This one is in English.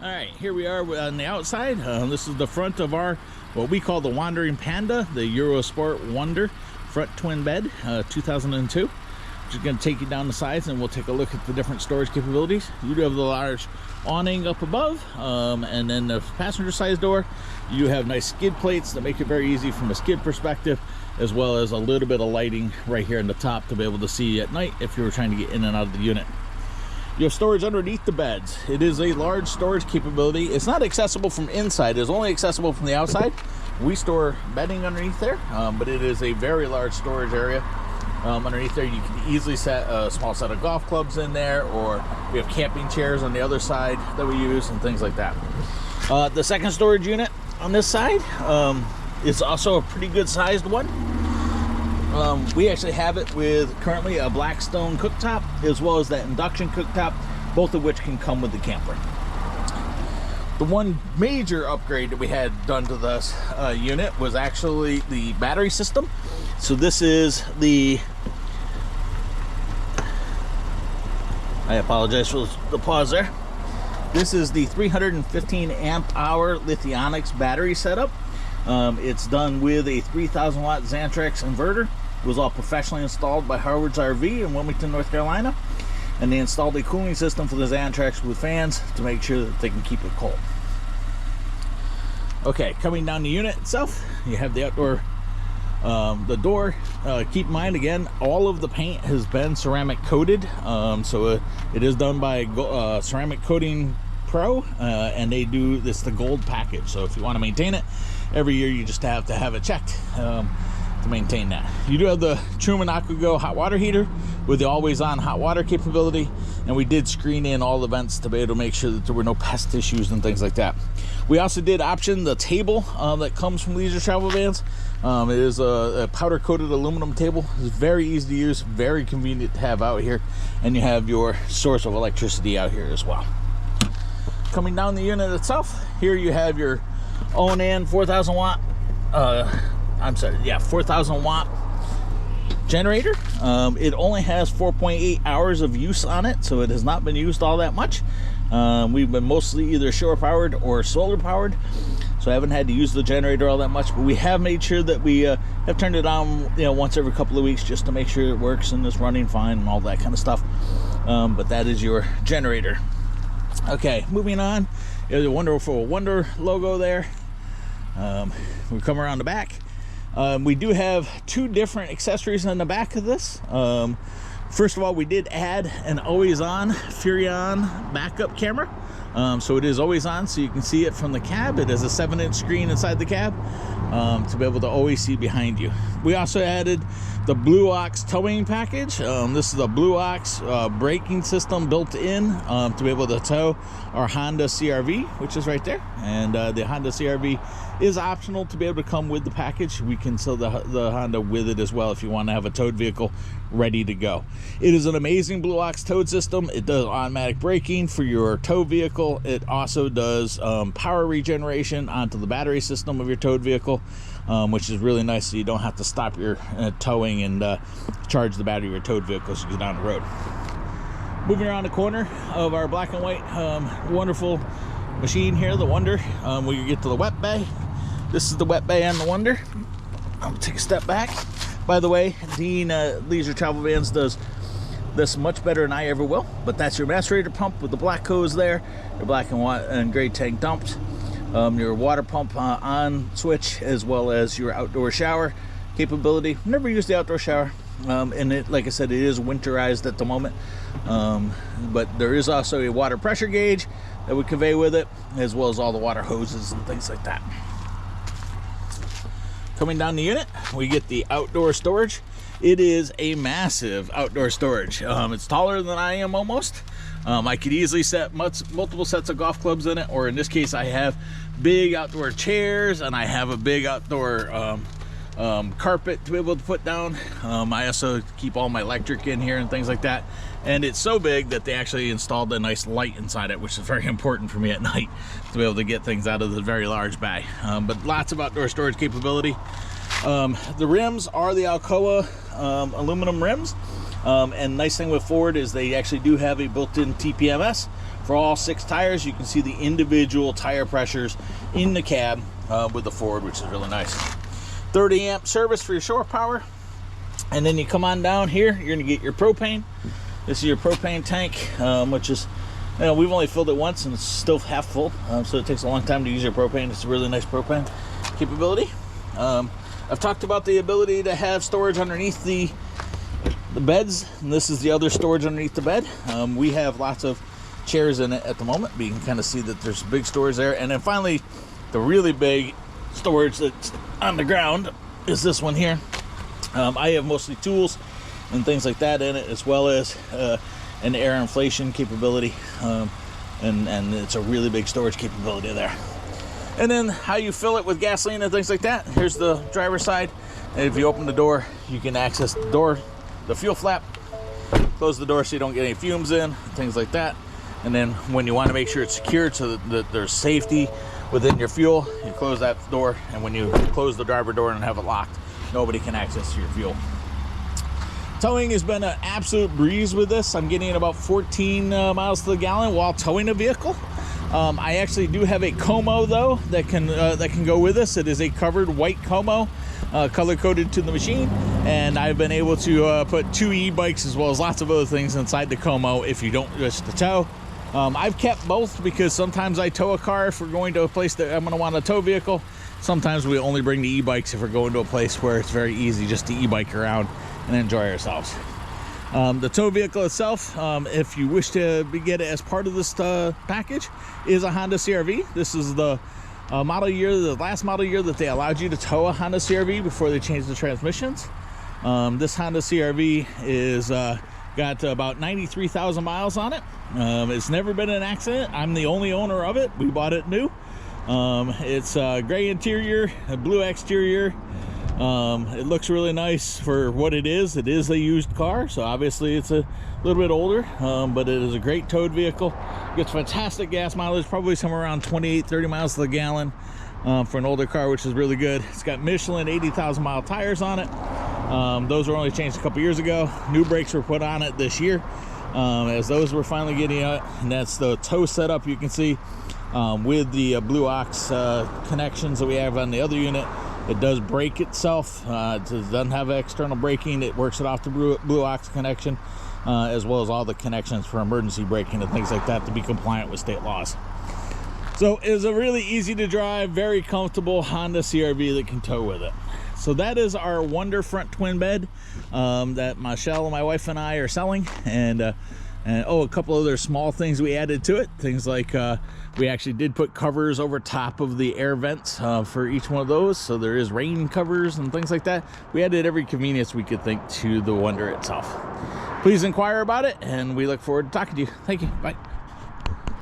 All right, here we are on the outside. This is the front of our, what we call the Wandering Panda, the Eurosport Wonder front twin bed, 2002. Just going to take you down the sides and we'll take a look at the different storage capabilities. You do have the large awning up above, and then the passenger side door. You have nice skid plates that make it very easy from a skid perspective, as well as a little bit of lighting right here in the top to be able to see at night if you were trying to get in and out of the unit. You have storage underneath the beds. It is a large storage capability. It's not accessible from inside. It's only accessible from the outside. We store bedding underneath there, but it is a very large storage area. Underneath there, you can easily set a small set of golf clubs in there, or we have camping chairs on the other side that we use and things like that. The second storage unit on this side is also a pretty good sized one. We actually have it with currently a Blackstone cooktop as well as that induction cooktop, both of which can come with the camper. The one major upgrade that we had done to this unit was actually the battery system. So this is the, I apologize for the pause there. This is the 315 amp hour Lithionics battery setup. It's done with a 3000 watt Xantrex inverter. It was all professionally installed by Harvard's RV in Wilmington, North Carolina. And they installed a cooling system for the Xantrex with fans to make sure that they can keep it cold. Okay, coming down the unit itself, you have the outdoor, the door. Keep in mind, again, all of the paint has been ceramic coated. So it is done by Ceramic Coating Pro, and they do this, the gold package. So if you want to maintain it, every year you just have to have it checked to maintain that. You do have the Truman AquaGo hot water heater with the always-on hot water capability, and we did screen in all the vents to be able to make sure that there were no pest issues and things like that. We also did option the table that comes from Leisure Travel Vans. It is a powder-coated aluminum table. It's very easy to use, very convenient to have out here, and you have your source of electricity out here as well. Coming down the unit itself, here you have your Onan 4,000 watt 4,000 watt generator. It only has 4.8 hours of use on it, so it has not been used all that much. We've been mostly either shore powered or solar powered, so I haven't had to use the generator all that much, but we have made sure that we have turned it on, once every couple of weeks just to make sure it works and is running fine and all that kind of stuff. But that is your generator. Okay, moving on. There's a wonderful Wonder logo there. We come around the back. We do have two different accessories on the back of this. First of all, we did add an always-on Furrion backup camera. So it is always on, so you can see it from the cab. It has a 7-inch screen inside the cab to be able to always see behind you. We also added the Blue Ox towing package. This is a Blue Ox braking system built in to be able to tow our Honda CR-V, which is right there. And the Honda CR-V is optional to be able to come with the package. We can sell the Honda with it as well if you want to have a towed vehicle ready to go. It is an amazing Blue Ox towed system. It does automatic braking for your tow vehicle. It also does power regeneration onto the battery system of your towed vehicle, which is really nice, so you don't have to stop your towing and charge the battery of your towed vehicle as you go down the road. Moving around the corner of our black and white wonderful machine here, the Wonder, we get to the wet bay. This is the wet bay on the Wonder. I'm gonna take a step back. By the way, Dean Leisure Travel Vans does this much better than I ever will, but that's your macerator pump with the black hose there, your black and white and gray tank dumps, your water pump on switch, as well as your outdoor shower capability. Never used the outdoor shower, and it, like I said, it is winterized at the moment, but there is also a water pressure gauge that would convey with it, as well as all the water hoses and things like that. Coming down the unit, we get the outdoor storage. It is a massive outdoor storage. It's taller than I am almost. I could easily set multiple sets of golf clubs in it, or in this case I have big outdoor chairs and I have a big outdoor carpet to be able to put down. I also keep all my electric in here and things like that. And it's so big that they actually installed a nice light inside it, which is very important for me at night to be able to get things out of the very large bag. But lots of outdoor storage capability. The rims are the Alcoa aluminum rims. And nice thing with Ford is they actually do have a built-in TPMS for all 6 tires. You can see the individual tire pressures in the cab with the Ford, which is really nice. 30 amp service for your shore power. And then you come on down here, you're gonna get your propane. This is your propane tank, which is, you know, we've only filled it once and it's still half full, so it takes a long time to use your propane. It's a really nice propane capability. I've talked about the ability to have storage underneath the beds, and this is the other storage underneath the bed. We have lots of chairs in it at the moment, but you can kind of see that there's big storage there. And then finally, the really big storage that's on the ground is this one here. I have mostly tools and things like that in it, as well as an air inflation capability, and it's a really big storage capability there. And then how you fill it with gasoline and things like that. Here's the driver's side, and if you open the door, you can access the door, the fuel flap, close the door so you don't get any fumes in, things like that. And then when you want to make sure it's secured so that there's safety within your fuel, you close that door, and when you close the driver door and have it locked, nobody can access your fuel. Towing has been an absolute breeze with this. I'm getting about 14 miles to the gallon while towing a vehicle. I actually do have a Como though that can go with this. It is a covered white Como, color coded to the machine, and I've been able to put 2 e-bikes as well as lots of other things inside the Como if you don't wish to tow. I've kept both because sometimes I tow a car if we're going to a place that I'm going to want a tow vehicle. Sometimes we only bring the e-bikes if we're going to a place where it's very easy just to e-bike around and enjoy ourselves. The tow vehicle itself, if you wish to get it as part of this package, is a Honda CR-V. This is the model year, the last model year that they allowed you to tow a Honda CR-V before they changed the transmissions. This Honda CR-V is got about 93,000 miles on it. It's never been an accident. I'm the only owner of it. We bought it new. It's a gray interior, a blue exterior. It looks really nice for what it is. It is a used car, so obviously it's a little bit older, but it is a great towed vehicle. Gets fantastic gas mileage, probably somewhere around 28-30 miles to the gallon for an older car, which is really good. It's got Michelin 80,000 mile tires on it. Those were only changed a couple years ago. New brakes were put on it this year, as those were finally getting out. And that's the tow setup you can see with the Blue Ox connections that we have on the other unit. It does brake itself. It doesn't have external braking. It works it off the Blue Ox connection, as well as all the connections for emergency braking and things like that to be compliant with state laws. So it's a really easy to drive, very comfortable Honda CR-V that can tow with it. So that is our Wonder front twin bed that Michelle, my wife, and I are selling. And a couple other small things we added to it. Things like we actually did put covers over top of the air vents for each one of those. So there is rain covers and things like that. We added every convenience we could think to the Wonder itself. Please inquire about it, and we look forward to talking to you. Thank you. Bye.